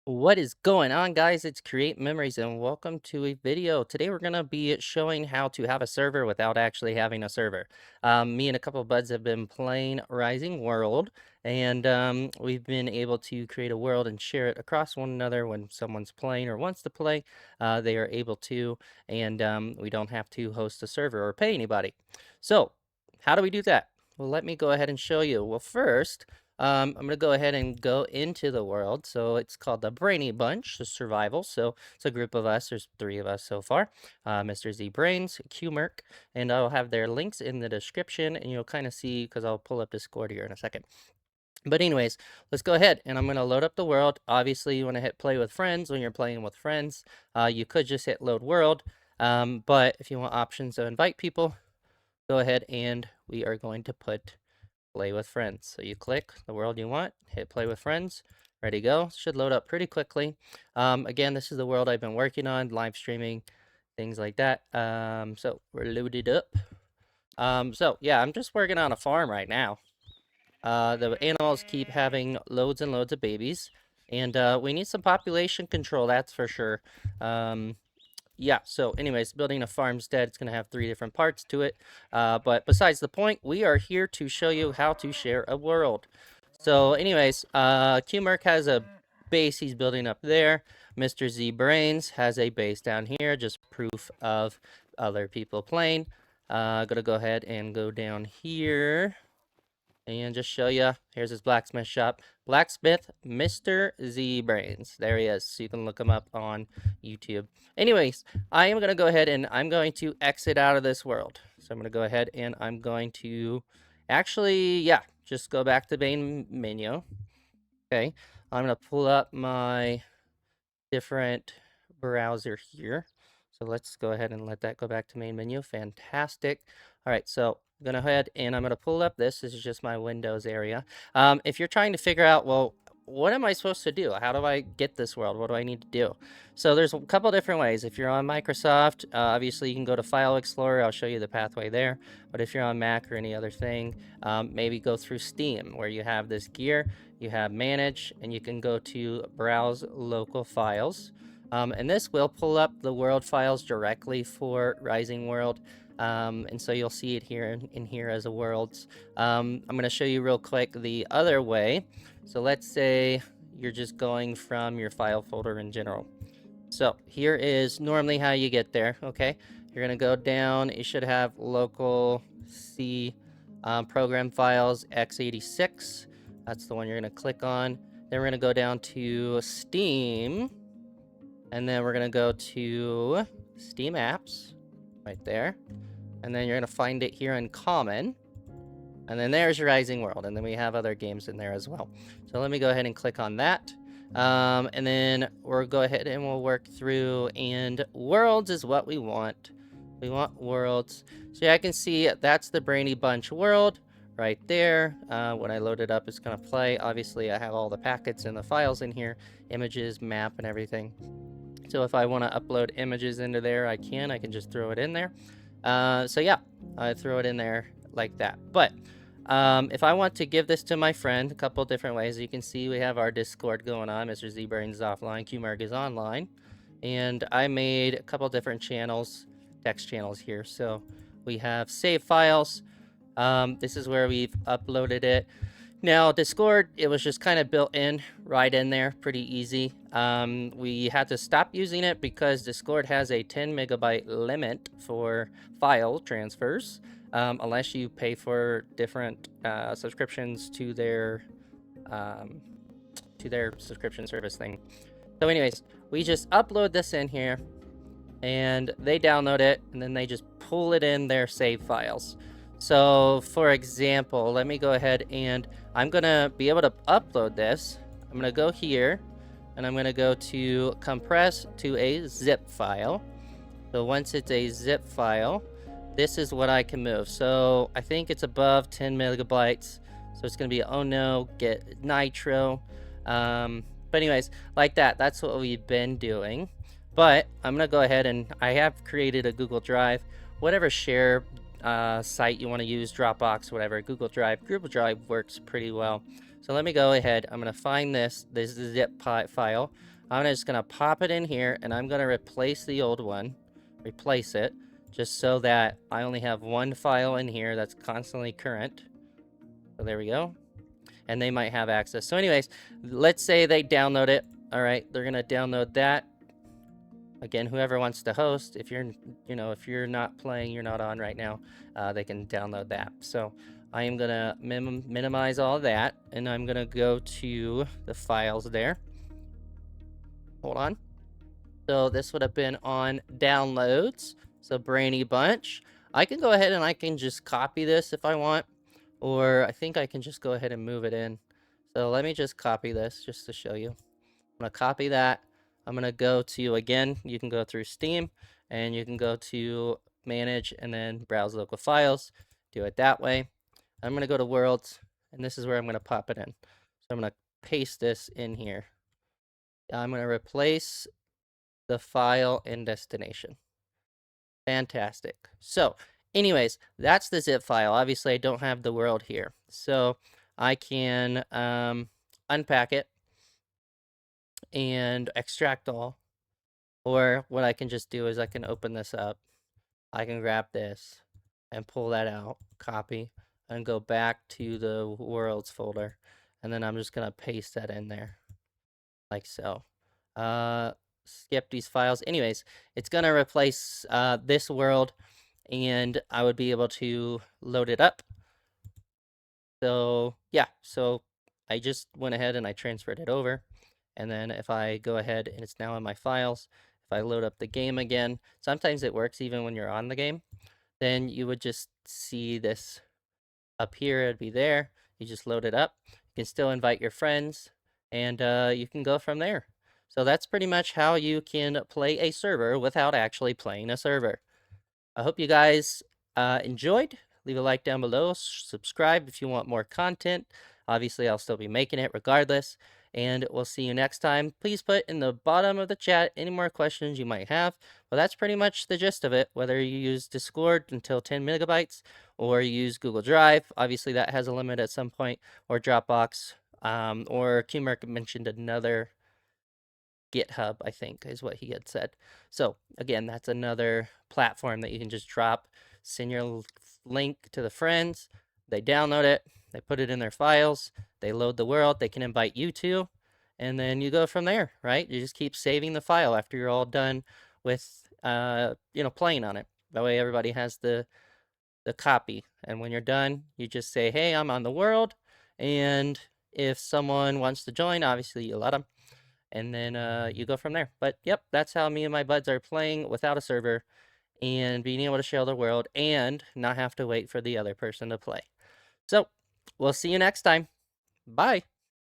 What is going on, guys? It's Create Memories and welcome to a video. Today we're going to be showing how to have a server without actually having a server. Me and a couple of buds have been playing Rising World, and we've been able to create a world and share it across one another. When someone's playing or wants to play, they are able to, and we don't have to host a server or pay anybody. So how do we do that? Well, let me go ahead and show you. Well, first, I'm going to go ahead and go into the world. So it's called the Brainy Bunch, the survival. So it's a group of us. There's 3 of us so far. Mr. Z Brains, Q Merc, and I'll have their links in the description, and you'll kind of see because I'll pull up Discord here in a second. But anyways, let's go ahead and I'm going to load up the world. Obviously, you want to hit play with friends when you're playing with friends. You could just hit load world, but if you want options to invite people, go ahead and we are going to put play with friends. So you click the world you want, hit play with friends, ready to go. Should load up pretty quickly. Again, this is the world I've been working on, live streaming, things like that. So we're loaded up. So yeah, I'm just working on a farm right now. The animals keep having loads and loads of babies, and we need some population control, that's for sure. Yeah, so anyways, building a farmstead, it's going to have 3 different parts to it. But besides the point, we are here to show you how to share a world. So anyways, QMerc has a base he's building up there. Mr. Z Brains has a base down here, just proof of other people playing. Gonna go ahead and go down here and just show you. Here's his blacksmith shop. Blacksmith Mr. Z Brains. There he is. So you can look him up on YouTube. Anyways, I am going to go ahead and I'm going to exit out of this world. So I'm going to go ahead and I'm going to actually, yeah, just go back to main menu. Okay. I'm going to pull up my different browser here. So let's go ahead and let that go back to main menu. Fantastic. All right, so I'm going to head and I'm going to pull up this. This is just my Windows area. If you're trying to figure out, well, what am I supposed to do? How do I get this world? What do I need to do? So there's a couple different ways. If you're on Microsoft, obviously you can go to File Explorer. I'll show you the pathway there. But if you're on Mac or any other thing, maybe go through Steam, where you have this gear, you have Manage, and you can go to Browse Local Files. And this will pull up the world files directly for Rising World. And so you'll see it here in here as a worlds. I'm going to show you real quick the other way. So let's say you're just going from your file folder in general. So here is normally how you get there. Okay, you're going to go down. You should have local C program files x86. That's the one you're going to click on. Then we're going to go down to Steam. And then we're going to go to Steam Apps, right there. And then you're going to find it here in Common. And then there's your Rising World. And then we have other games in there as well. So let me go ahead and click on that. And then we'll go ahead and we'll work through. And Worlds is what we want. We want Worlds. So yeah, I can see that's the Brainy Bunch world right there. When I load it up, it's going to play. Obviously, I have all the packets and the files in here. Images, map, and everything. So if I want to upload images into there, I can just throw it in there. So yeah, I throw it in there like that. But if I want to give this to my friend, a couple different ways. You can see we have our Discord going on. Mr. Z-Brains is offline, QMerc is online. And I made a couple different channels, text channels here. So we have save files. This is where we've uploaded it. Now, Discord, it was just kind of built in, right in there, pretty easy. We had to stop using it because Discord has a 10 megabyte limit for file transfers, unless you pay for different subscriptions to their subscription service thing. So anyways, we just upload this in here, and they download it, and then they just pull it in their save files. So, for example, let me go ahead and I'm going to be able to upload this. I'm going to go here, and I'm going to go to compress to a zip file. So once it's a zip file, this is what I can move. So I think it's above 10 megabytes. So it's going to be, oh no, get nitro. But anyways, like that, that's what we've been doing. But I'm going to go ahead and I have created a Google Drive, whatever share site you want to use, Dropbox, whatever. Google Drive works pretty well. So let me go ahead. I'm going to find this zip file. I'm just gonna pop it in here, and I'm gonna replace the old one, replace it, just so that I only have one file in here that's constantly current. So there we go. And they might have access. So anyways, let's say they download it. All right, they're gonna download that. Again, whoever wants to host, if you're, if you're not playing, you're not on right now, they can download that. So I am gonna minimize all that, and I'm gonna go to the files there. Hold on. So this would have been on downloads. So Brainy Bunch. I can go ahead and I can just copy this if I want, or I think I can just go ahead and move it in. So let me just copy this just to show you. I'm gonna copy that. I'm gonna go to, again, you can go through Steam and you can go to manage and then browse local files. Do it that way. I'm gonna go to worlds, and this is where I'm gonna pop it in. So I'm gonna paste this in here. I'm gonna replace the file and destination. Fantastic. So anyways, that's the zip file. Obviously I don't have the world here. So I can unpack it and extract all. Or what I can just do is I can open this up. I can grab this and pull that out, copy, and go back to the worlds folder. And then I'm just gonna paste that in there like so. Skip these files. Anyways, it's gonna replace this world, and I would be able to load it up. So yeah, so I just went ahead and I transferred it over. And then if I go ahead and it's now in my files, if I load up the game again, sometimes it works even when you're on the game, then you would just see this up here. It'd be there. You just load it up. You can still invite your friends, and you can go from there. So that's pretty much how you can play a server without actually playing a server. I hope you guys enjoyed. Leave a like down below. Subscribe if you want more content. Obviously, I'll still be making it regardless. And we'll see you next time. Please put in the bottom of the chat any more questions you might have. Well, that's pretty much the gist of it. Whether you use Discord until 10 megabytes or you use Google Drive, obviously that has a limit at some point, or Dropbox, or QMerk mentioned another GitHub, I think, is what he had said. So again, that's another platform that you can just drop, send your link to the friends, they download it, they put it in their files, they load the world, they can invite you to, and then you go from there, right? You just keep saving the file after you're all done with, playing on it. That way everybody has the copy. And when you're done, you just say, hey, I'm on the world. And if someone wants to join, obviously you let them, and then you go from there. But yep, that's how me and my buds are playing without a server and being able to share the world and not have to wait for the other person to play. So we'll see you next time. Bye.